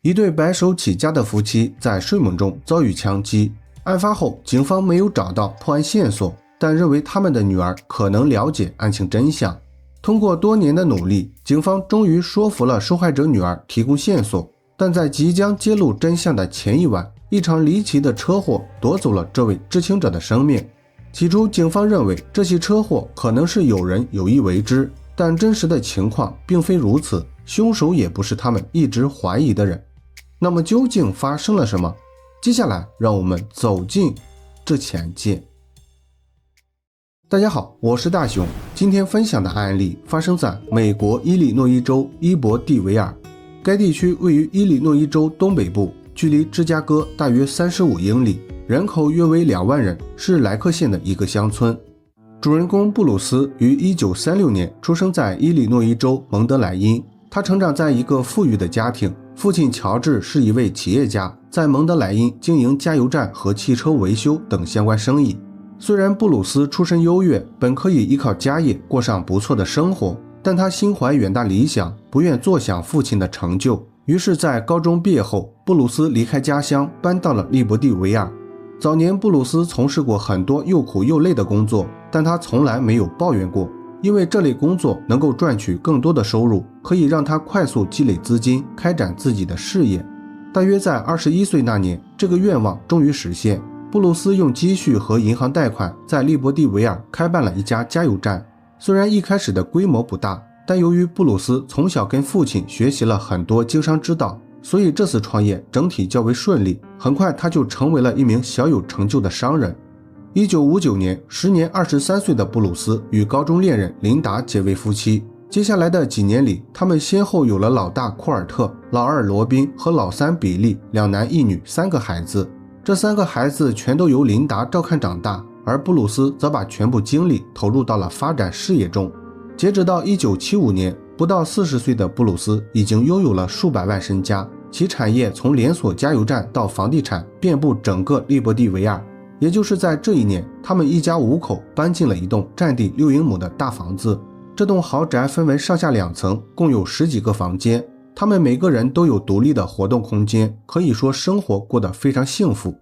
一对白手起家的夫妻在睡梦中遭遇枪击。案发后，警方没有找到破案线索，但认为他们的女儿可能了解案情真相。通过多年的努力，警方终于说服了受害者女儿提供线索。但在即将揭露真相的前一晚，一场离奇的车祸夺走了这位知情者的生命。起初，警方认为这起车祸可能是有人有意为之，但真实的情况并非如此，凶手也不是他们一直怀疑的人。那么究竟发生了什么？接下来让我们走进这起案件。大家好，我是大熊。今天分享的案例发生在美国伊利诺伊州伊伯蒂维尔。该地区位于伊利诺伊州东北部，距离芝加哥大约35英里，人口约为2万人，是莱克县的一个乡村。主人公布鲁斯于1936年出生在伊利诺伊州蒙德莱因。他成长在一个富裕的家庭，父亲乔治是一位企业家，在蒙德莱因经营加油站和汽车维修等相关生意。虽然布鲁斯出身优越，本可以依靠家业过上不错的生活，但他心怀远大理想，不愿坐享父亲的成就。于是在高中毕业后，布鲁斯离开家乡，搬到了利伯蒂维尔。早年布鲁斯从事过很多又苦又累的工作，但他从来没有抱怨过，因为这类工作能够赚取更多的收入，可以让他快速积累资金，开展自己的事业。大约在21岁那年，这个愿望终于实现。布鲁斯用积蓄和银行贷款，在利伯蒂维尔开办了一家加油站。虽然一开始的规模不大，但由于布鲁斯从小跟父亲学习了很多经商之道，所以这次创业整体较为顺利。很快他就成为了一名小有成就的商人。1959年，时年23岁的布鲁斯与高中恋人琳达结为夫妻。接下来的几年里，他们先后有了老大库尔特、老二罗宾和老三比利2男1女3个孩子。这3个孩子全都由琳达照看长大，而布鲁斯则把全部精力投入到了发展事业中。截止到1975年，不到40岁的布鲁斯已经拥有了数百万身家，其产业从连锁加油站到房地产遍布整个利伯蒂维尔。也就是在这一年，他们一家5口搬进了一栋占地6英亩的大房子。这栋豪宅分为上下2层，共有10几个房间，他们每个人都有独立的活动空间，可以说生活过得非常幸福。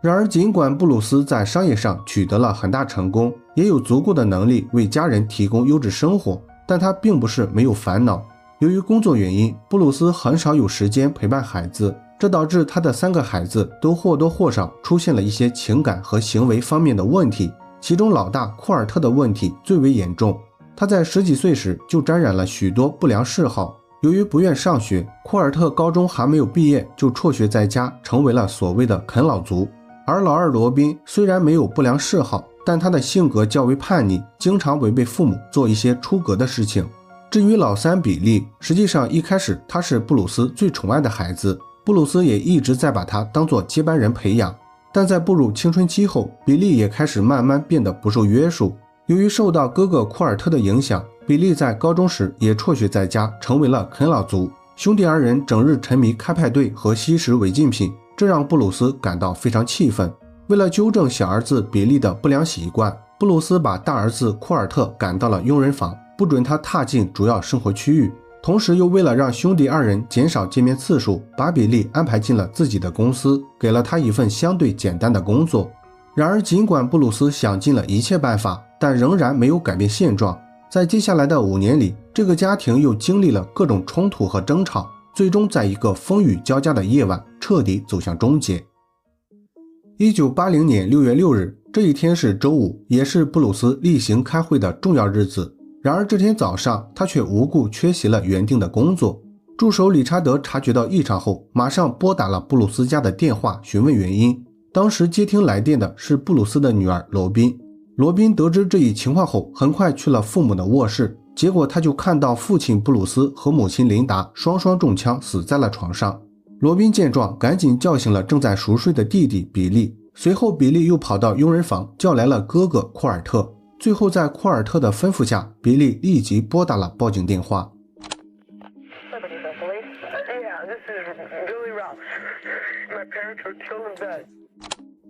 然而尽管布鲁斯在商业上取得了很大成功，也有足够的能力为家人提供优质生活，但他并不是没有烦恼。由于工作原因，布鲁斯很少有时间陪伴孩子，这导致他的3个孩子都或多或少出现了一些情感和行为方面的问题，其中老大库尔特的问题最为严重。他在10几岁时就沾染了许多不良嗜好，由于不愿上学，库尔特高中还没有毕业就辍学在家，成为了所谓的啃老族。而老二罗宾虽然没有不良嗜好，但他的性格较为叛逆，经常违背父母做一些出格的事情。至于老三比利，实际上一开始他是布鲁斯最宠爱的孩子，布鲁斯也一直在把他当作接班人培养。但在步入青春期后，比利也开始慢慢变得不受约束。由于受到哥哥库尔特的影响，比利在高中时也辍学在家，成为了啃老族。兄弟二人整日沉迷开派对和吸食违禁品，这让布鲁斯感到非常气愤。为了纠正小儿子比利的不良习惯，布鲁斯把大儿子库尔特赶到了佣人房，不准他踏进主要生活区域。同时又为了让兄弟二人减少见面次数，把比利安排进了自己的公司，给了他一份相对简单的工作。然而尽管布鲁斯想尽了一切办法，但仍然没有改变现状。在接下来的5年里，这个家庭又经历了各种冲突和争吵，最终在一个风雨交加的夜晚彻底走向终结。1980年6月6日，这一天是周五，也是布鲁斯例行开会的重要日子。然而这天早上，他却无故缺席了原定的工作。助手理查德察觉到异常后，马上拨打了布鲁斯家的电话询问原因。当时接听来电的是布鲁斯的女儿罗宾。罗宾得知这一情况后，很快去了父母的卧室，结果他就看到父亲布鲁斯和母亲琳达双双中枪死在了床上。罗宾见状，赶紧叫醒了正在熟睡的弟弟比利，随后比利又跑到佣人房叫来了哥哥库尔特。最后在库尔特的吩咐下，比利立即拨打了报警电话。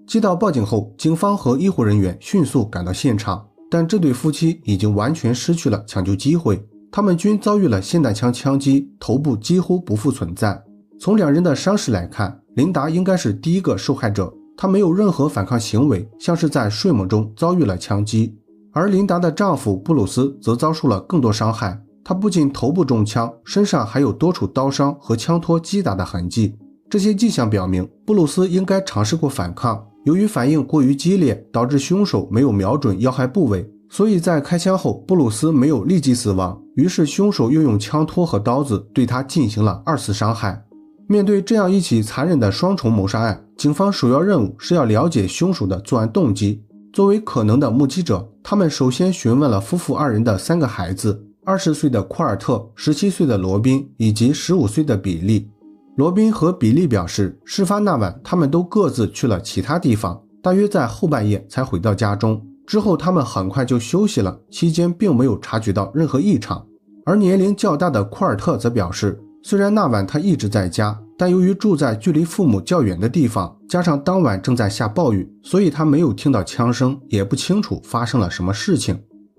接到报警后，警方和医护人员迅速赶到现场，但这对夫妻已经完全失去了抢救机会，他们均遭遇了霰弹枪枪击，头部几乎不复存在。从两人的伤势来看，琳达应该是第一个受害者，她没有任何反抗行为，像是在睡梦中遭遇了枪击。而琳达的丈夫布鲁斯则遭受了更多伤害，他不仅头部中枪，身上还有多处刀伤和枪托击打的痕迹。这些迹象表明，布鲁斯应该尝试过反抗，由于反应过于激烈，导致凶手没有瞄准要害部位，所以在开枪后，布鲁斯没有立即死亡，于是凶手又用枪托和刀子对他进行了2次伤害。面对这样一起残忍的双重谋杀案，警方首要任务是要了解凶手的作案动机。作为可能的目击者，他们首先询问了夫妇2人的3个孩子，20岁的库尔特、17岁的罗宾以及15岁的比利。罗宾和比利表示，事发那晚他们都各自去了其他地方，大约在后半夜才回到家中，之后他们很快就休息了，期间并没有察觉到任何异常。而年龄较大的库尔特则表示，虽然那晚他一直在家，但由于住在距离父母较远的地方，加上当晚正在下暴雨，所以他没有听到枪声，也不清楚发生了什么事情。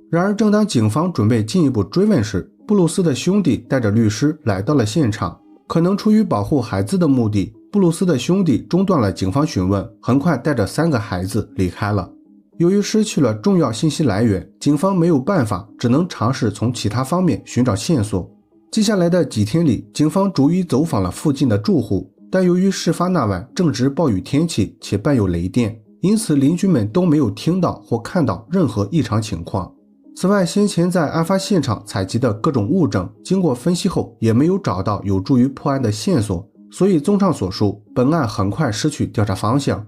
然而正当警方准备进一步追问时，布鲁斯的兄弟带着律师来到了现场。可能出于保护孩子的目的，布鲁斯的兄弟中断了警方询问，很快带着3个孩子离开了。由于失去了重要信息来源，警方没有办法，只能尝试从其他方面寻找线索。接下来的几天里，警方逐一走访了附近的住户，但由于事发那晚正值暴雨天气且伴有雷电，因此邻居们都没有听到或看到任何异常情况。此外，先前在案发现场采集的各种物证，经过分析后也没有找到有助于破案的线索，所以综上所述，本案很快失去调查方向。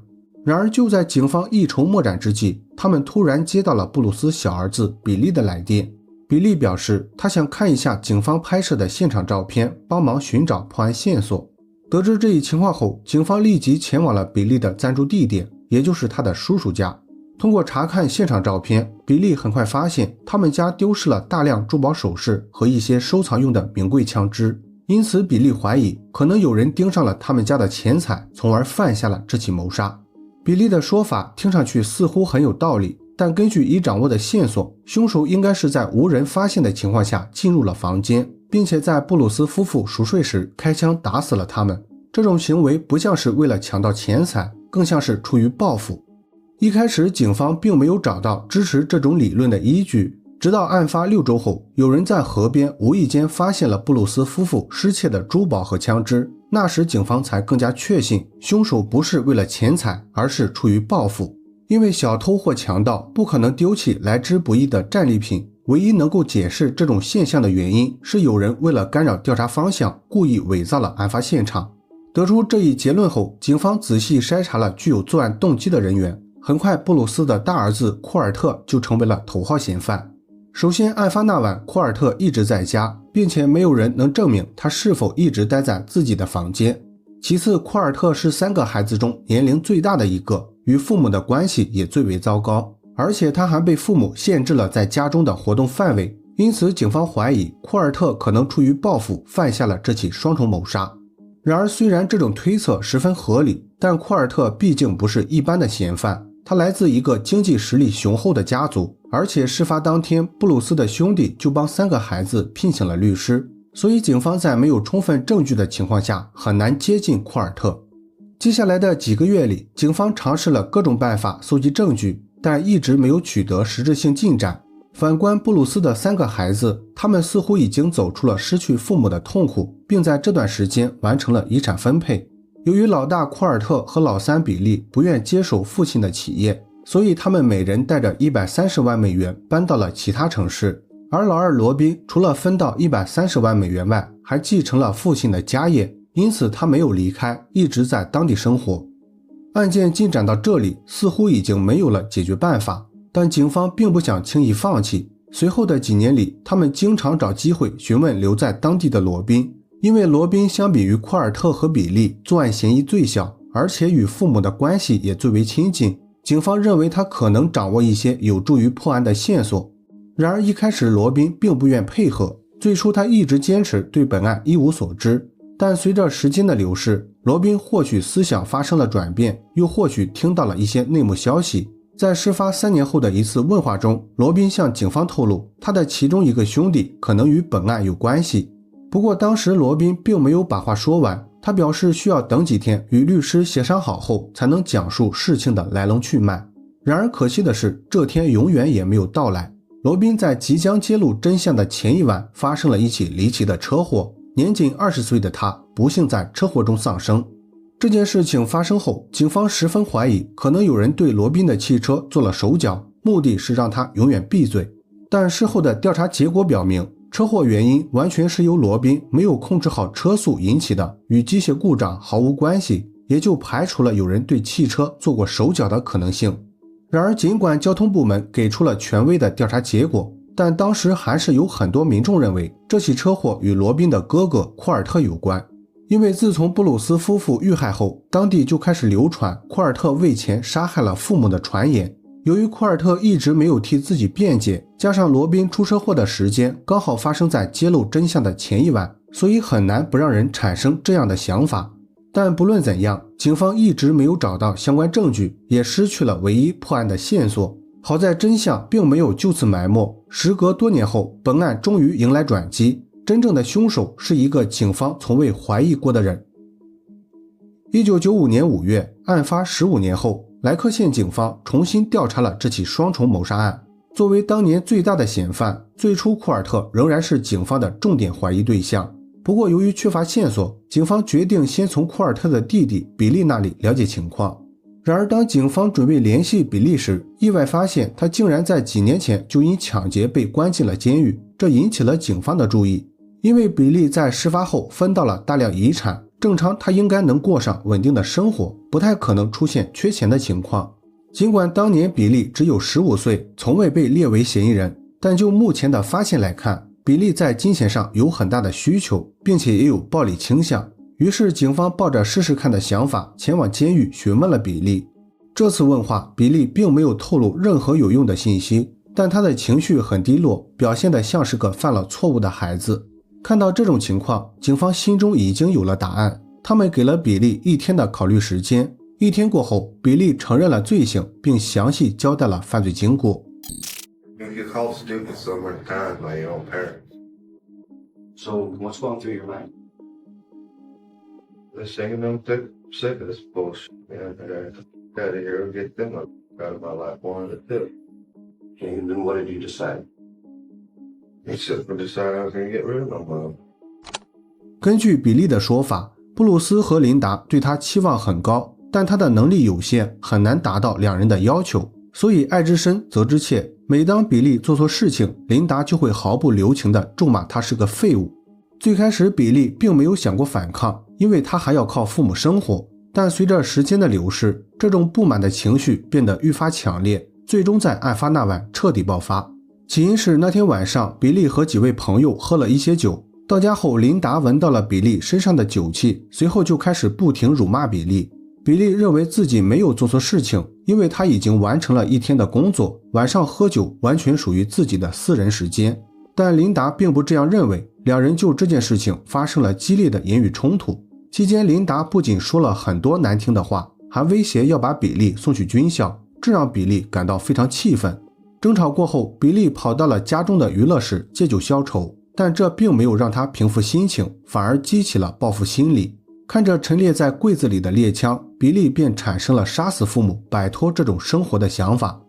然而就在警方一筹莫展之际，他们突然接到了布鲁斯小儿子比利的来电。比利表示他想看一下警方拍摄的现场照片，帮忙寻找破案线索。得知这一情况后，警方立即前往了比利的暂住地点，也就是他的叔叔家。通过查看现场照片，比利很快发现他们家丢失了大量珠宝首饰和一些收藏用的名贵枪支，因此比利怀疑可能有人盯上了他们家的钱财，从而犯下了这起谋杀。比利的说法听上去似乎很有道理，但根据已掌握的线索，凶手应该是在无人发现的情况下进入了房间，并且在布鲁斯夫妇熟睡时开枪打死了他们。这种行为不像是为了抢到钱财，更像是出于报复。一开始警方并没有找到支持这种理论的依据，直到案发6周后，有人在河边无意间发现了布鲁斯夫妇失窃的珠宝和枪支，那时警方才更加确信凶手不是为了钱财，而是出于报复。因为小偷或强盗不可能丢弃来之不易的战利品，唯一能够解释这种现象的原因是有人为了干扰调查方向，故意伪造了案发现场。得出这一结论后，警方仔细筛查了具有作案动机的人员。很快，布鲁斯的大儿子库尔特就成为了头号嫌犯。首先，案发那晚，库尔特一直在家，并且没有人能证明他是否一直待在自己的房间。其次，库尔特是3个孩子中年龄最大的一个，与父母的关系也最为糟糕，而且他还被父母限制了在家中的活动范围，因此警方怀疑库尔特可能出于报复犯下了这起双重谋杀。然而，虽然这种推测十分合理，但库尔特毕竟不是一般的嫌犯，他来自一个经济实力雄厚的家族，而且事发当天，布鲁斯的兄弟就帮3个孩子聘请了律师，所以警方在没有充分证据的情况下很难接近库尔特。接下来的几个月里，警方尝试了各种办法搜集证据，但一直没有取得实质性进展。反观布鲁斯的3个孩子，他们似乎已经走出了失去父母的痛苦，并在这段时间完成了遗产分配。由于老大库尔特和老三比利不愿接手父亲的企业，所以他们每人带着130万美元搬到了其他城市。而老二罗宾除了分到130万美元外，还继承了父亲的家业，因此他没有离开，一直在当地生活。案件进展到这里，似乎已经没有了解决办法，但警方并不想轻易放弃。随后的几年里，他们经常找机会询问留在当地的罗宾，因为罗宾相比于库尔特和比利，作案嫌疑最小，而且与父母的关系也最为亲近，警方认为他可能掌握一些有助于破案的线索。然而一开始罗宾并不愿配合，最初他一直坚持对本案一无所知，但随着时间的流逝，罗宾或许思想发生了转变，又或许听到了一些内幕消息。在事发3年后的一次问话中，罗宾向警方透露，他的其中一个兄弟可能与本案有关系。不过当时罗宾并没有把话说完，他表示需要等几天与律师协商好后才能讲述事情的来龙去脉。然而可惜的是，这天永远也没有到来。罗宾在即将揭露真相的前一晚发生了一起离奇的车祸，年仅20岁的他不幸在车祸中丧生。这件事情发生后，警方十分怀疑可能有人对罗宾的汽车做了手脚，目的是让他永远闭嘴。但事后的调查结果表明，车祸原因完全是由罗宾没有控制好车速引起的，与机械故障毫无关系，也就排除了有人对汽车做过手脚的可能性。然而尽管交通部门给出了权威的调查结果，但当时还是有很多民众认为这起车祸与罗宾的哥哥库尔特有关。因为自从布鲁斯夫妇遇害后，当地就开始流传库尔特为钱杀害了父母的传言。由于库尔特一直没有替自己辩解，加上罗宾出车祸的时间刚好发生在揭露真相的前一晚，所以很难不让人产生这样的想法。但不论怎样，警方一直没有找到相关证据，也失去了唯一破案的线索。好在真相并没有就此埋没，时隔多年后，本案终于迎来转机，真正的凶手是一个警方从未怀疑过的人。1995年5月，案发15年后，莱克县警方重新调查了这起双重谋杀案。作为当年最大的嫌犯，最初库尔特仍然是警方的重点怀疑对象。不过由于缺乏线索，警方决定先从库尔特的弟弟比利那里了解情况。然而当警方准备联系比利时，意外发现他竟然在几年前就因抢劫被关进了监狱，这引起了警方的注意。因为比利在事发后分到了大量遗产，正常他应该能过上稳定的生活，不太可能出现缺钱的情况。尽管当年比利只有15岁，从未被列为嫌疑人，但就目前的发现来看，比利在金钱上有很大的需求，并且也有暴力倾向。于是警方抱着试试看的想法前往监狱询问了比利。这次问话，比利并没有透露任何有用的信息，但他的情绪很低落，表现得像是个犯了错误的孩子。看到这种情况，警方心中已经有了答案，他们给了比利1天的考虑时间。1天过后，比利承认了罪行，并详细交代了犯罪经过。You called stupid so many times by your own parents. So what's going through your mind? They're saying I'm sick of this bullshit, man. I gotta hear and get them out of my life one at a time. Okay, and then what did you decide? Except for deciding I was gonna get rid of my mom. 根据比利的说法，布鲁斯和琳达对他期望很高，但他的能力有限，很难达到两人的要求，所以爱之深责之切。每当比利做错事情，琳达就会毫不留情地咒骂他是个废物。最开始比利并没有想过反抗，因为他还要靠父母生活，但随着时间的流逝，这种不满的情绪变得愈发强烈，最终在案发那晚彻底爆发。起因是那天晚上，比利和几位朋友喝了一些酒，到家后琳达闻到了比利身上的酒气，随后就开始不停辱骂比利。比利认为自己没有做错事情，因为他已经完成了1天的工作，晚上喝酒完全属于自己的私人时间。但琳达并不这样认为，两人就这件事情发生了激烈的言语冲突。期间琳达不仅说了很多难听的话，还威胁要把比利送去军校，这让比利感到非常气愤。争吵过后，比利跑到了家中的娱乐室借酒消愁，但这并没有让他平复心情，反而激起了报复心理。看着陈列在柜子里的猎枪，比利便产生了杀死父母，摆脱这种生活的想法。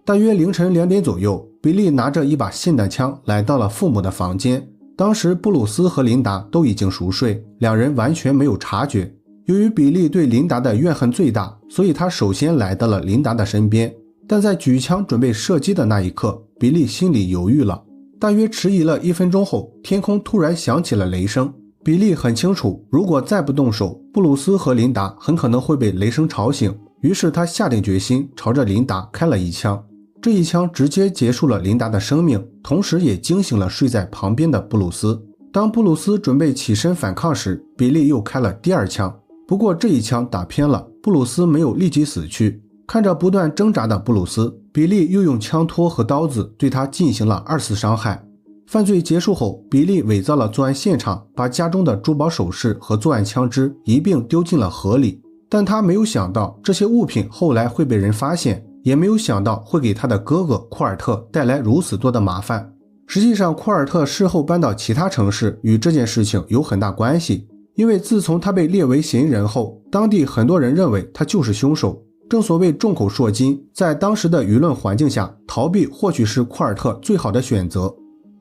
大约凌晨2点左右，比利拿着一把霰弹枪来到了父母的房间。当时布鲁斯和琳达都已经熟睡，两人完全没有察觉。由于比利对琳达的怨恨最大，所以他首先来到了琳达的身边。但在举枪准备射击的那一刻，比利心里犹豫了。大约迟疑了1分钟后，天空突然响起了雷声。比利很清楚，如果再不动手，布鲁斯和琳达很可能会被雷声吵醒。于是他下定决心，朝着琳达开了一枪。这一枪直接结束了琳达的生命，同时也惊醒了睡在旁边的布鲁斯。当布鲁斯准备起身反抗时，比利又开了第2枪。不过这一枪打偏了，布鲁斯没有立即死去。看着不断挣扎的布鲁斯，比利又用枪托和刀子对他进行了2次伤害。犯罪结束后，比利伪造了作案现场，把家中的珠宝首饰和作案枪支一并丢进了河里。但他没有想到这些物品后来会被人发现，也没有想到会给他的哥哥库尔特带来如此多的麻烦。实际上库尔特事后搬到其他城市与这件事情有很大关系。因为自从他被列为嫌疑人后，当地很多人认为他就是凶手。正所谓众口铄金，在当时的舆论环境下，逃避或许是库尔特最好的选择。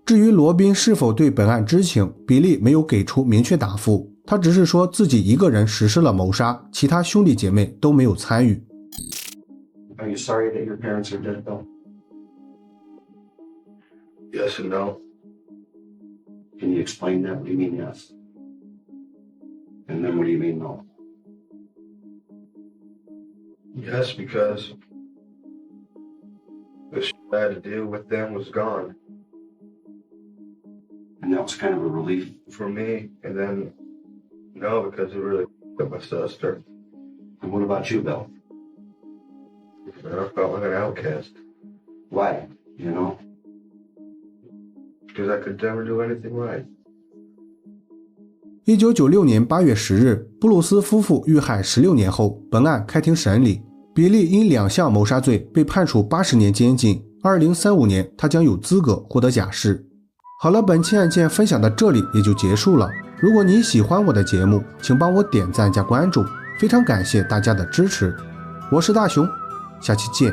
至于罗宾是否对本案知情，比利没有给出明确答复，他只是说自己一个人实施了谋杀，其他兄弟姐妹都没有参与。Are you sorry that your parents are dead, Bill? Yes and no. Can you explain that? What do you mean yes? And then what do you mean no? Yes, because the shit I had to deal with them was gone And that was kind of a relief. for me. And then no, because it really got my sister. And what about you, Bill? And I felt like an outcast Why? You know? because I could never do anything right. 1996年8月10日，布鲁斯夫妇遇害16年后，本案开庭审理。比利因2项谋杀罪被判处80年监禁，2035年他将有资格获得假释。好了，本期案件分享到这里也就结束了。如果你喜欢我的节目，请帮我点赞加关注，非常感谢大家的支持。我是大熊，下期见。